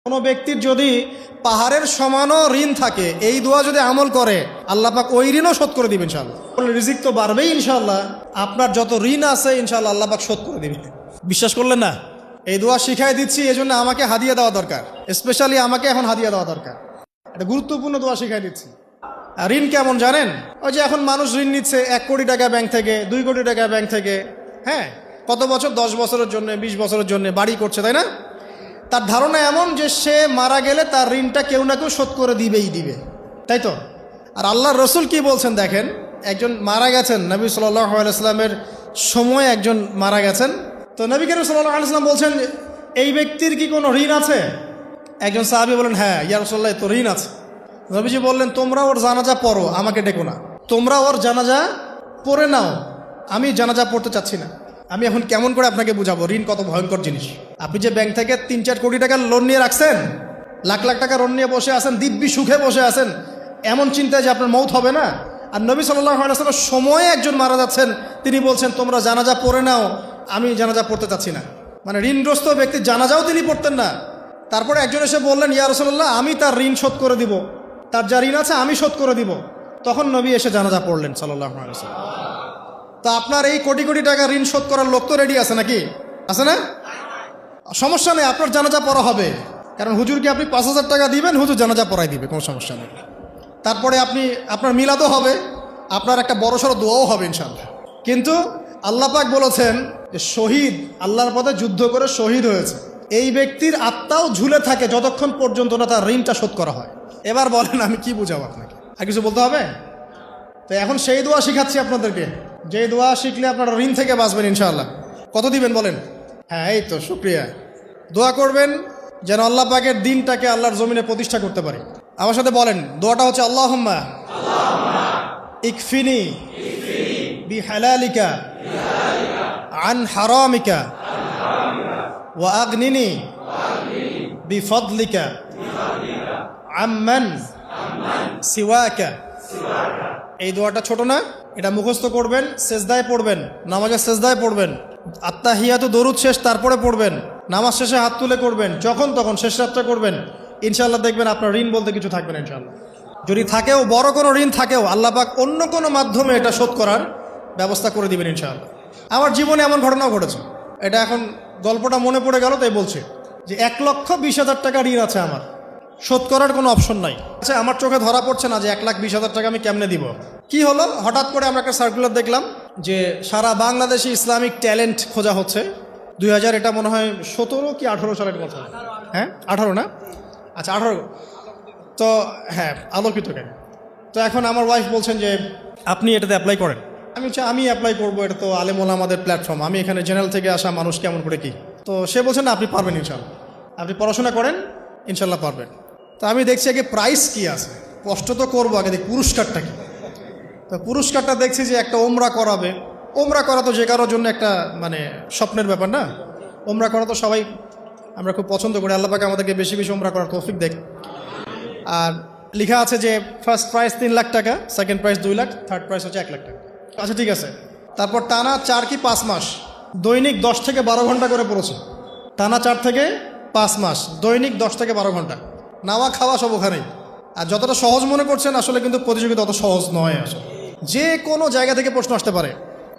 কোনো ব্যক্তির যদি পাহাড়ের সমানও ঋণ থাকে, এই দোয়া যদি আমল করে আল্লাহ পাক ওই ঋণও শোধ করে দিবেন ইনশাআল্লাহ। রিজিক তো বাড়বেই ইনশাআল্লাহ, আপনার যত ঋণ আছে ইনশাআল্লাহ আল্লাহ পাক শোধ করে দিবেন। বিশ্বাস করলেন না? এই দোয়া শিখাই দিচ্ছি, এই জন্য আমাকে হাদিয়া দেওয়া দরকার, স্পেশালি আমাকে এখন হাদিয়া দেওয়া দরকার। এটা গুরুত্বপূর্ণ দোয়া শিখাই দিচ্ছি। আর ঋণ কেমন জানেন? ওই যে এখন মানুষ ঋণ নিচ্ছে 1 কোটি টাকা ব্যাংক থেকে, 2 কোটি টাকা ব্যাংক থেকে, হ্যাঁ, কত বছর, 10 বছরের জন্য, 20 বছরের জন্য বাড়ি করছে, তাই না? তার ধারণা এমন যে সে মারা গেলে তার ঋণটা কেউ না কেউ শোধ করে দিবে, তাই তো? আর আল্লাহর রসুল কি বলছেন দেখেন, একজন মারা গেছেন, নবী সাল্লাল্লাহু আলাইহি ওয়াসাল্লামের সময় একজন মারা গেছেন। তো নবী করিম সাল্লাল্লাহু আলাইহি ওয়াসাল্লাম বলছেন, এই ব্যক্তির কি কোনো ঋণ আছে? একজন সাহাবী বলেন, হ্যাঁ ইয়া রাসূলুল্লাহ, তো ঋণ আছে। নবীজি বললেন, তোমরা ওর জানাজা পড়ো, আমাকে ডেকো না। তোমরা ওর জানাজা পড়ে নাও, আমি জানাজা পড়তে চাচ্ছি না। আমি এখন কেমন করে আপনাকে বুঝাবো ঋণ কত ভয়ঙ্কর জিনিস। আপনি যে ব্যাংক থেকে 3-4 কোটি টাকার লোন নিয়ে রাখছেন, লাখ লাখ টাকা লোন নিয়ে বসে আছেন, দিব্যি সুখে বসে আছেন, এমন চিন্তায় যে আপনার মৌত হবে না। আর নবী সাল্লাল্লাহু আলাইহি ওয়াসাল্লামের সময়ে একজন মারা যাচ্ছেন, তিনি বলছেন তোমরা জানাজা পড়ে নাও, আমি জানাজা পড়তে চাচ্ছি না। মানে ঋণগ্রস্ত ব্যক্তির জানাজাও তিনি পড়তেন না। তারপরে একজন এসে বললেন, ইয়া রাসূলুল্লাহ, আমি তার ঋণ শোধ করে দিব, তার যা ঋণ আছে আমি শোধ করে দিব। তখন নবী এসে জানাজা পড়লেন সাল্লাল্লাহু আলাইহি ওয়াসাল্লাম। তা আপনার এই কোটি কোটি টাকা ঋণ শোধ করার লোক তো রেডি আছে নাকি? আছে না? সমস্যা নেই, আপনার জানাজা পড়া হবে। কারণ হুজুরকে আপনি 5,000 টাকা দিবেন, হুজুর জানাজা পড়াই দিবে, কোনো সমস্যা নেই। তারপরে আপনার মিলাদও হবে, আপনার একটা বড়সড় দোয়াও হবে ইনশাআল্লাহ। কিন্তু আল্লাহ পাক বলেছেন যে শহীদ, আল্লাহর পথে যুদ্ধ করে শহীদ হয়েছে, এই ব্যক্তির আত্মাও ঝুলে থাকে যতক্ষণ পর্যন্ত না তার ঋণটা শোধ করা হয়। এবার বলেন আমি কি বুঝাবো আপনাকে? আর কিছু বলতে হবে? তো এখন সেই দোয়া শিখাচ্ছি আপনাদেরকে, যে দোয়া শিখলে আপনারা ঋণ থেকে বাঁচবেন ইনশাআল্লাহ। কত দিবেন বলেন? হ্যাঁ, এই তো শুকরিয়া। দোয়া করবেন যেন আল্লাহ পাকের দিনটাকে আল্লাহর জমিনে প্রতিষ্ঠা করতে পারি। আমার সাথে বলেন, দোয়াটা হচ্ছে আল্লাহুম্মা ইকফিনি বিহালালিকা আন হারামিকা ওয়া আগনিনি বিফদলিকা আম্মান সিওয়াকা। এই দোয়াটা ছোট না, এটা মুখস্থ করবেন, সেজদায় পড়বেন, নামাজের সেজদায় পড়বেন, আত্তাহিয়াতু দরুদ শেষ তারপরে পড়বেন, নামাজ শেষে হাত তুলে করবেন, যখন তখন শেষ রাত্রে করবেন। ইনশাআল্লাহ দেখবেন আপনার ঋণ বলতে কিছু থাকবে না ইনশাআল্লাহ। যদি থাকেও, বড় কোনো ঋণ থাকেও, আল্লাহ পাক অন্য কোনো মাধ্যমে এটা শোধ করার ব্যবস্থা করে দিবেন ইনশাআল্লাহ। আমার জীবনে এমন ঘটনাও ঘটেছে, এটা এখন গল্পটা মনে পড়ে গেল তাই বলছি, যে 1,20,000 টাকা ঋণ আছে আমার, শোধ করার কোনো অপশন নাই। আচ্ছা, আমার চোখে ধরা পড়ছে না যে 1,20,000 টাকা আমি কেমনে দিব। কি হলো, হঠাৎ করে আমরা একটা সার্কুলার দেখলাম যে সারা বাংলাদেশে ইসলামিক ট্যালেন্ট খোঁজা হচ্ছে। 2000, এটা মনে হয় 17 কি 18 সালের কথা, হ্যাঁ 18 না, আচ্ছা 18। তো হ্যাঁ, আলোকিত কেন। তো এখন আমার ওয়াইফ বলছেন যে আপনি এটাতে অ্যাপ্লাই করেন। আমি অ্যাপ্লাই করবো, এটা তো আলেম ওলামাদের প্ল্যাটফর্ম, আমি এখানে জেনারেল থেকে আসা মানুষ, কেমন করে কি। তো সে বলছেন না, আপনি পারবেন ইনশাল্লাহ, আপনি পড়াশোনা করেন, ইনশাল্লাহ পারবেন। তো আমি দেখছি আগে প্রাইস কি আছে, কষ্ট তো করবো, আগে দেখি পুরস্কারটা কি। তো পুরস্কারটা দেখছি যে একটা ওমরা করাবে। ওমরা করা তো যে কারোর জন্য একটা মানে স্বপ্নের ব্যাপার না। ওমরা করা তো সবাই আমরা খুব পছন্দ করি, আল্লাহ পাক আমাদেরকে বেশি বেশি ওমরা করার তৌফিক দেখ। আর লেখা আছে যে ফার্স্ট প্রাইজ 3 লাখ টাকা, second prize 2 lakh, third prize হচ্ছে 1 লাখ টাকা। আচ্ছা ঠিক আছে। তারপর টানা 4 কি 5 মাস দৈনিক 10 থেকে 12 ঘন্টা করে পড়েছে। টানা 4 থেকে 5 মাস দৈনিক 10 থেকে 12 ঘন্টা, নাওয়া খাওয়া সব ওখানেই। আর যতটা সহজ মনে করছেন আসলে কিন্তু প্রতিযোগিতা অত সহজ নয়। আসলে যে কোনো জায়গা থেকে প্রশ্ন আসতে পারে,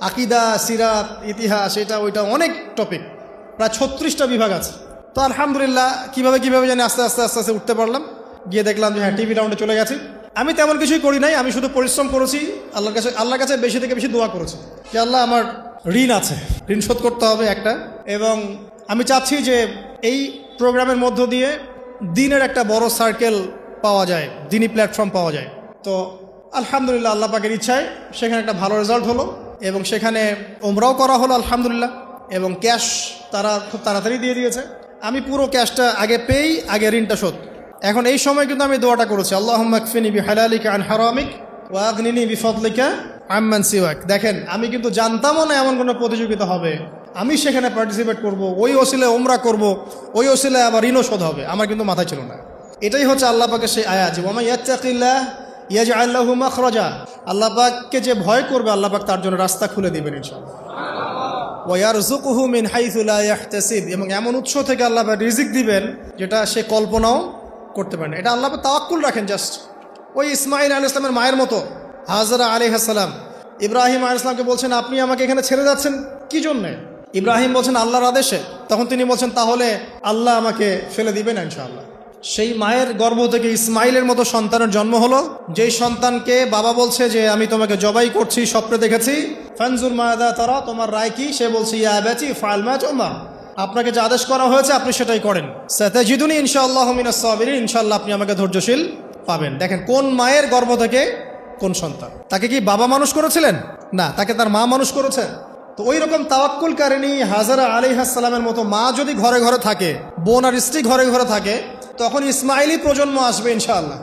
আকিদা, সিরাত, ইতিহাস, এটা ওইটা অনেক টপিক, প্রায় 36টা বিভাগ আছে। তো আলহামদুলিল্লাহ কিভাবে জানি আস্তে আস্তে উঠতে পারলাম। গিয়ে দেখলাম যে হ্যাঁ, টিভি রাউন্ডে চলে গেছি। আমি তেমন কিছুই করি নাই, আমি শুধু পরিশ্রম করেছি, আল্লাহর কাছে বেশি থেকে বেশি দোয়া করেছি যে আল্লাহ আমার ঋণ আছে, ঋণ শোধ করতে হবে একটা। এবং আমি চাচ্ছি যে এই প্রোগ্রামের মধ্য দিয়ে দিনের একটা বড় সার্কেল পাওয়া যায়, দিনই প্ল্যাটফর্ম পাওয়া যায়। তো আলহামদুলিল্লাহ আল্লাহ পাকের ইচ্ছায় সেখানে একটা ভালো রেজাল্ট হলো, এবং সেখানে ওমরাও করা হলো আলহামদুলিল্লাহ। এবং ক্যাশ তারা খুব তাড়াতাড়ি দিয়ে দিয়েছে। আমি পুরো ক্যাশটা আগে পেয়েই আগে ঋণটা শোধ। এখন এই সময় কিন্তু আমি দোয়াটা করেছি, আল্লাহুম্মা কফিনি বিহালালিকা আন হারামিক ওয়া আগনিনি বিফদলিকা আম্মান সিওয়াক। দেখেন, আমি কিন্তু জানতামও না এমন কোনো প্রতিযোগিতা হবে, আমি সেখানে পার্টিসিপেট করব, ওই ওসিলায় ওমরা করব, ওই ওসিলায় আবার ঋণও শোধ হবে, আমার কিন্তু মাথায় ছিল না। এটাই হচ্ছে আল্লাহ পাকের সেই আয়াত, যে ওয়া মান ইয়াত্তাকিল্লাহ ইয়াজআল লাহু মাখরাজা। আল্লাহ পাককে যে ভয় করবে, আল্লাহ পাক তার জন্য রাস্তা খুলে দিবেন ইনশাআল্লাহ। ওয়া ইয়ারযুকুহু মিন হাইসু লা ইয়াহতাসিব, এবং এমন উৎস থেকে আল্লাহ পাক রিজিক দিবেন যেটা সে কল্পনাও করতে পারে না। এটা আল্লাহ তাওয়াক্কুল রাখেন জাস্ট। ওই ইসমাইল আলাইহিস সালামের মায়ের মতো হাজরা আলাইহিস সালাম ইব্রাহিম আলাইহিস সালামকে বলছেন, আপনি আমাকে এখানে ছেড়ে যাচ্ছেন কি জন্যে? ইব্রাহিম বলছেন আল্লাহর আদেশে। তখন তিনি বলছেন, তাহলে আল্লাহ আমাকে ফেলে দিবেন ইনশাআল্লাহ। সেই মায়ের গর্ভ থেকে ইসমাইলের মতো সন্তানের জন্ম হলো, যেই সন্তানকে বাবা বলছে যে আমি তোমাকে জবাই করছি, স্বপ্নে দেখেছি, ফানজুর মাদা তারা, তোমার রায় কি? সে বলছে ইয়া আবাতি ফাআল মা তু'মার, আপনাকে যে আদেশ করা হয়েছে আপনি সেটাই করেন। সাতাজিদুনি ইনশাআল্লাহু মিনাস সাবিরিন, ইনশাআল্লাহ আপনি আমাকে ধৈর্যশীল পাবেন। দেখেন কোন মায়ের গর্ভ থেকে কোন সন্তান। তাকে কি বাবা মানুষ করেছিলেন? না, তাকে তার মা মানুষ করেছে। তো ওই রকম তাওয়াক্কুলকারিনী হাজরা আলাইহিস সালামের মতো মা যদি ঘরে ঘরে থাকে, বোন আর স্ত্রী ঘরে ঘরে থাকে, তখন ইসমাইলি প্রজন্ম আসবে ইনশাআল্লাহ।